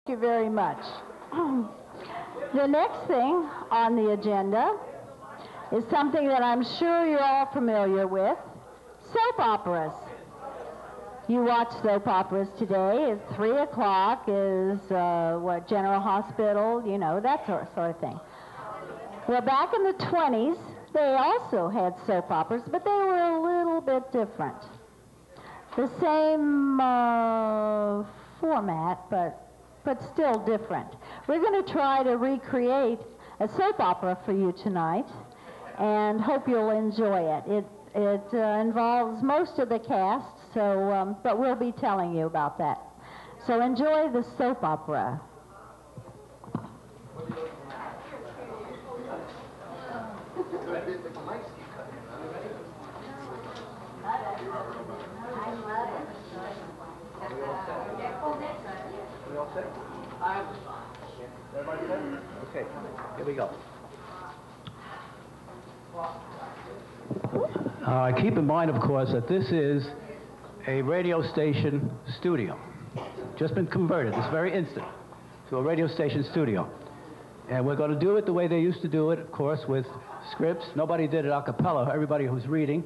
Thank you very much. The next thing on the agenda is something that I'm sure you're all familiar with, soap operas. You watch soap operas today. At 3 o'clock is, General Hospital, you know, that sort of thing. Well, back in the 20s, they also had soap operas, but they were a little bit different. The same format, but still different. We're going to try to recreate a soap opera for you tonight, and hope you'll enjoy it. It involves most of the cast, so but we'll be telling you about that. So enjoy the soap opera. Okay, here we go. Keep in mind, of course, that this is a radio station studio. Just been converted this very instant to a radio station studio. And we're going to do it the way they used to do it, of course, with scripts. Nobody did it a cappella, everybody who's reading.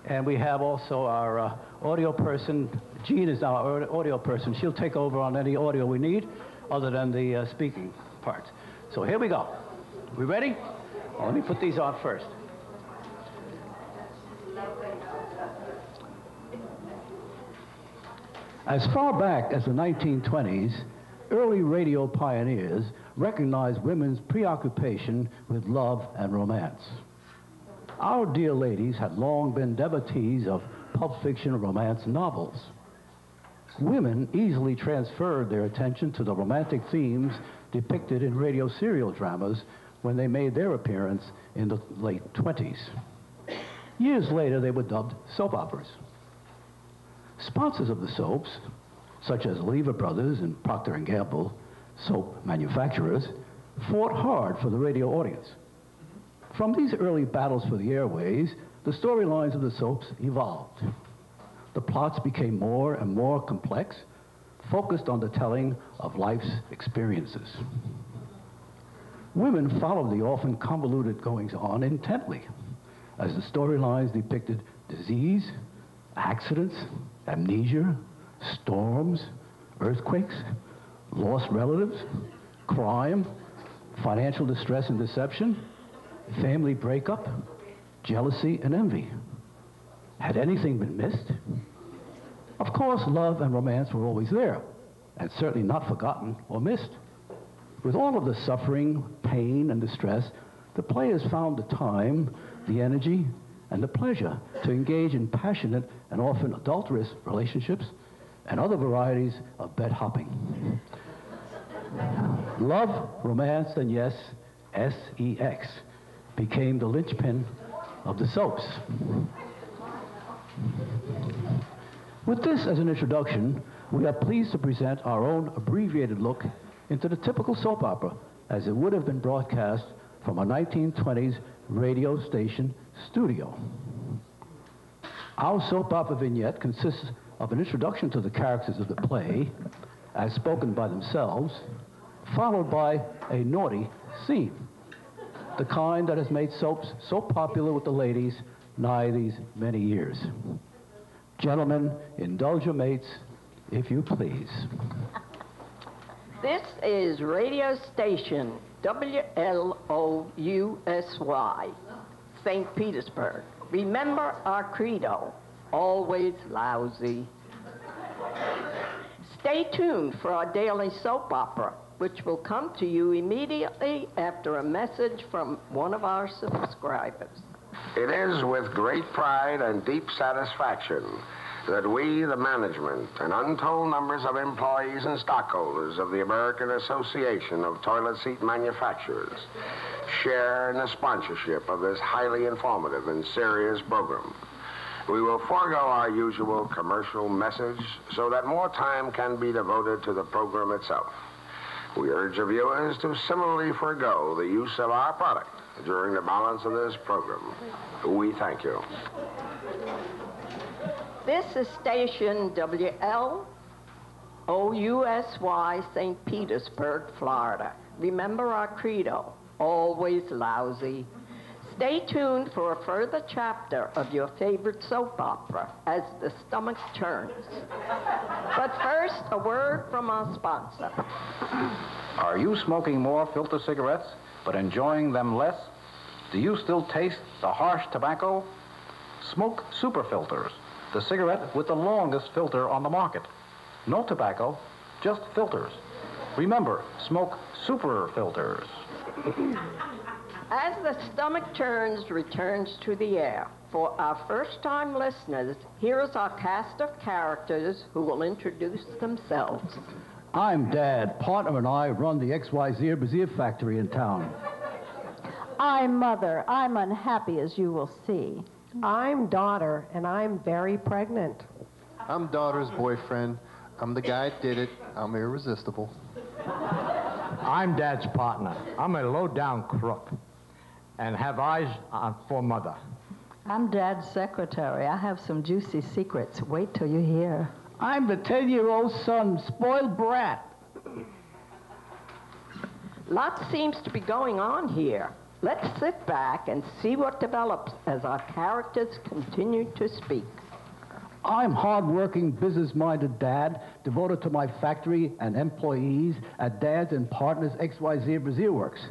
And we have also our audio person. Jean is now our audio person. She'll take over on any audio we need other than the speaking parts. So here we go. We ready? Well, let me put these on first. As far back as the 1920s, early radio pioneers recognized women's preoccupation with love and romance. Our dear ladies had long been devotees of pulp fiction romance novels. Women easily transferred their attention to the romantic themes depicted in radio serial dramas when they made their appearance in the late 20s. Years later, they were dubbed soap operas. Sponsors of the soaps, such as Lever Brothers and Procter & Gamble, soap manufacturers, fought hard for the radio audience. From these early battles for the airways, the storylines of the soaps evolved. The plots became more and more complex, focused on the telling of life's experiences. Women followed the often convoluted goings-on intently, as the storylines depicted disease, accidents, amnesia, storms, earthquakes, lost relatives, crime, financial distress and deception, family breakup, jealousy and envy. Had anything been missed? Of course, love and romance were always there, and certainly not forgotten or missed. With all of the suffering, pain, and distress, the players found the time, the energy, and the pleasure to engage in passionate and often adulterous relationships and other varieties of bed hopping. Love, romance, and yes, S-E-X, became the linchpin of the soaps. With this as an introduction, we are pleased to present our own abbreviated look into the typical soap opera as it would have been broadcast from a 1920s radio station studio. Our soap opera vignette consists of an introduction to the characters of the play, as spoken by themselves, followed by a naughty scene, the kind that has made soaps so popular with the ladies nigh these many years. Gentlemen, indulge your mates, if you please. This is radio station WLOUSY, St. Petersburg. Remember our credo, always lousy. Stay tuned for our daily soap opera, which will come to you immediately after a message from one of our subscribers. It is with great pride and deep satisfaction that we, the management, and untold numbers of employees and stockholders of the American Association of Toilet Seat Manufacturers, share in the sponsorship of this highly informative and serious program. We will forego our usual commercial message so that more time can be devoted to the program itself. We urge the viewers to similarly forego the use of our product during the balance of this program. We thank you. This is station OUSY, St. Petersburg, Florida. Remember our credo, always lousy. Stay tuned for a further chapter of your favorite soap opera as the stomach turns. But first, a word from our sponsor. Are you smoking more filter cigarettes, but enjoying them less? Do you still taste the harsh tobacco? Smoke super filters, the cigarette with the longest filter on the market. No tobacco, just filters. Remember, smoke super filters. As the stomach turns returns to the air, for our first-time listeners, here is our cast of characters who will introduce themselves. I'm Dad. Partner and I run the XYZ Brazier factory in town. I'm Mother. I'm unhappy, as you will see. I'm Daughter, and I'm very pregnant. I'm Daughter's boyfriend. I'm the guy that did it. I'm irresistible. I'm Dad's partner. I'm a low-down crook and have eyes for Mother. I'm Dad's secretary. I have some juicy secrets. Wait till you hear. I'm the 10-year-old son, spoiled brat. Lots seems to be going on here. Let's sit back and see what develops as our characters continue to speak. I'm hard-working, business-minded Dad, devoted to my factory and employees at Dad's and Partners XYZ Brazier Works.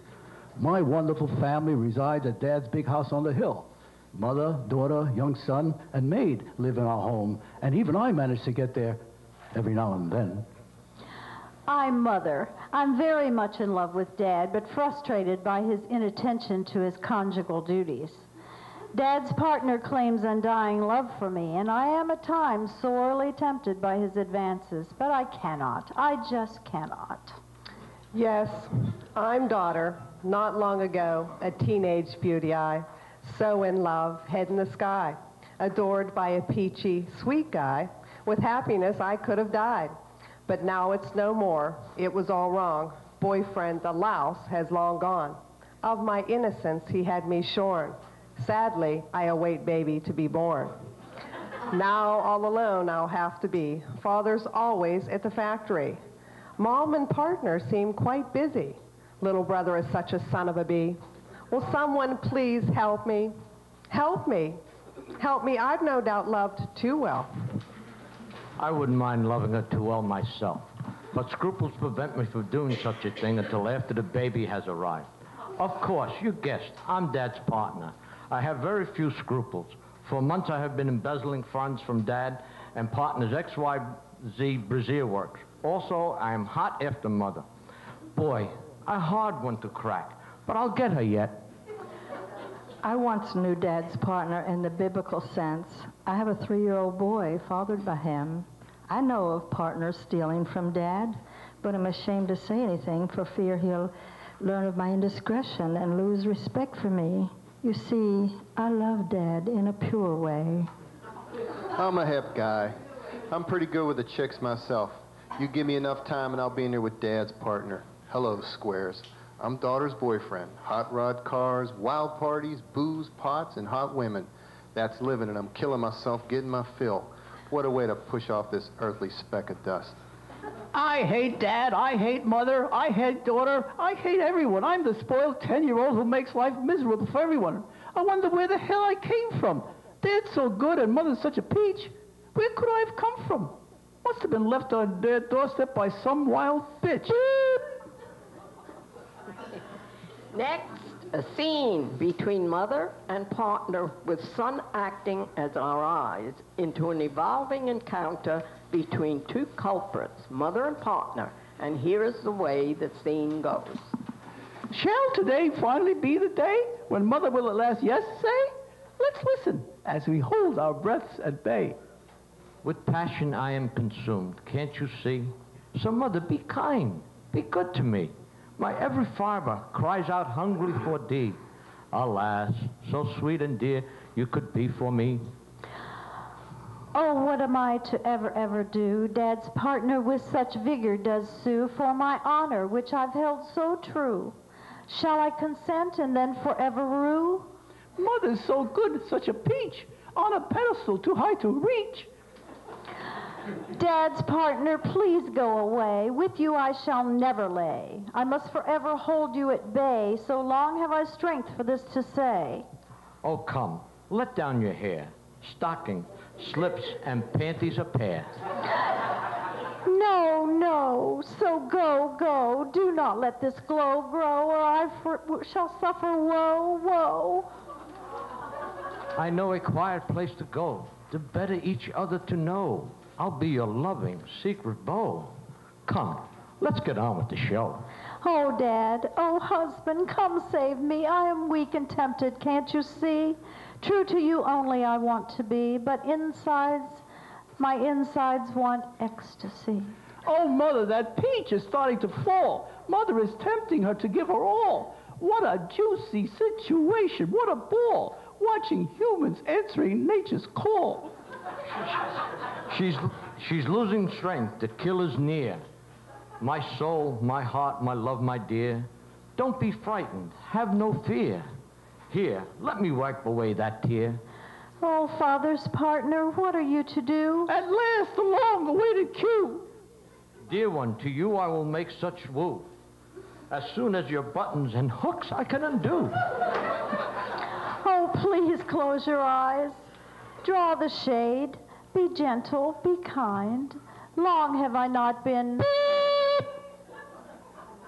My wonderful family resides at Dad's big house on the hill. Mother, daughter, young son, and maid live in our home, and even I manage to get there every now and then. I'm Mother. I'm very much in love with Dad, but frustrated by his inattention to his conjugal duties. Dad's partner claims undying love for me, and I am at times sorely tempted by his advances, but I cannot. I just cannot. Yes, I'm Daughter. Not long ago, a teenage beauty I, so in love, head in the sky, adored by a peachy, sweet guy. With happiness, I could have died. But now it's no more. It was all wrong. Boyfriend, the louse, has long gone. Of my innocence, he had me shorn. Sadly, I await baby to be born. Now, all alone, I'll have to be. Father's always at the factory. Mom and partner seem quite busy. Little brother is such a son of a bee. Will someone please help me? Help me. Help me. I've no doubt loved too well. I wouldn't mind loving her too well myself, but scruples prevent me from doing such a thing until after the baby has arrived. Of course, you guessed, I'm Dad's partner. I have very few scruples. For months I have been embezzling funds from Dad and Partner's XYZ Brazier Works. Also, I am hot after Mother. Boy, a hard one to crack, but I'll get her yet. I once knew Dad's partner in the biblical sense. I have a 3-year-old boy fathered by him. I know of partners stealing from Dad, but I'm ashamed to say anything for fear he'll learn of my indiscretion and lose respect for me. You see, I love Dad in a pure way. I'm a hip guy. I'm pretty good with the chicks myself. You give me enough time and I'll be in there with Dad's partner. Hello, squares. I'm Daughter's boyfriend. Hot rod cars, wild parties, booze, pots, and hot women. That's living, and I'm killing myself getting my fill. What a way to push off this earthly speck of dust. I hate Dad, I hate Mother, I hate Daughter, I hate everyone. I'm the spoiled 10-year-old who makes life miserable for everyone. I wonder where the hell I came from. Dad's so good and Mother's such a peach. Where could I have come from? Must have been left on their doorstep by some wild bitch. Next, a scene between Mother and Partner with son acting as our eyes into an evolving encounter between two culprits, Mother and Partner. And here is the way the scene goes. Shall today finally be the day when Mother will at last yes say? Let's listen as we hold our breaths at bay. With passion I am consumed, can't you see? So Mother, be kind, be good to me. My every fiber cries out hungrily for thee. Alas, so sweet and dear you could be for me. Oh, what am I to ever do? Dad's partner with such vigor does sue for my honor, which I've held so true. Shall I consent and then forever rue? Mother's so good, such a peach, on a pedestal too high to reach. Dad's partner, please go away. With you I shall never lay. I must forever hold you at bay. So long have I strength for this to say. Oh, come, let down your hair. Stocking, slips, and panties a pair. No, no, so go, go. Do not let this glow grow, or I shall suffer woe, woe. I know a quiet place to go, to better each other to know. I'll be your loving, secret beau. Come, let's get on with the show. Oh, Dad, oh, husband, come save me. I am weak and tempted, can't you see? True to you only I want to be, but my insides want ecstasy. Oh, Mother, that peach is starting to fall. Mother is tempting her to give her all. What a juicy situation. What a ball. Watching humans answering nature's call. She's losing strength. The killer's near. My soul, my heart, my love, my dear. Don't be frightened. Have no fear. Here, let me wipe away that tear. Oh, Father's partner, what are you to do? At last, the long-awaited cue. Dear one, to you I will make such woo. As soon as your buttons and hooks I can undo. Oh, please close your eyes. Draw the shade. Be gentle, be kind. Long have I not been...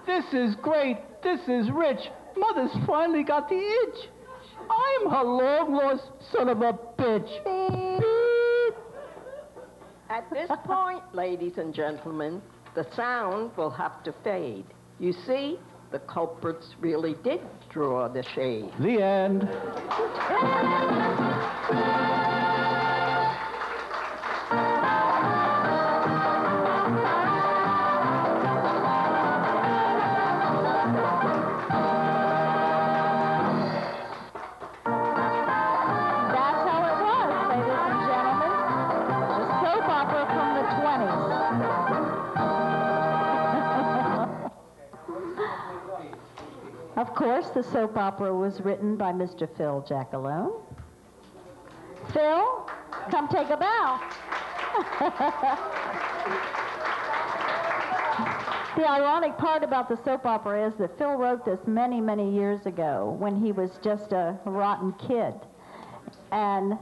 This is great. This is rich. Mother's finally got the itch. I'm her long-lost son of a bitch. At this point, ladies and gentlemen, the sound will have to fade. You see, the culprits really did draw the shade. The end. Of course, the soap opera was written by Mr. Phil Jackalone. Phil, come take a bow. The ironic part about the soap opera is that Phil wrote this many, many years ago when he was just a rotten kid. And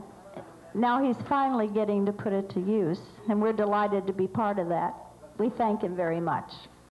now he's finally getting to put it to use, and we're delighted to be part of that. We thank him very much.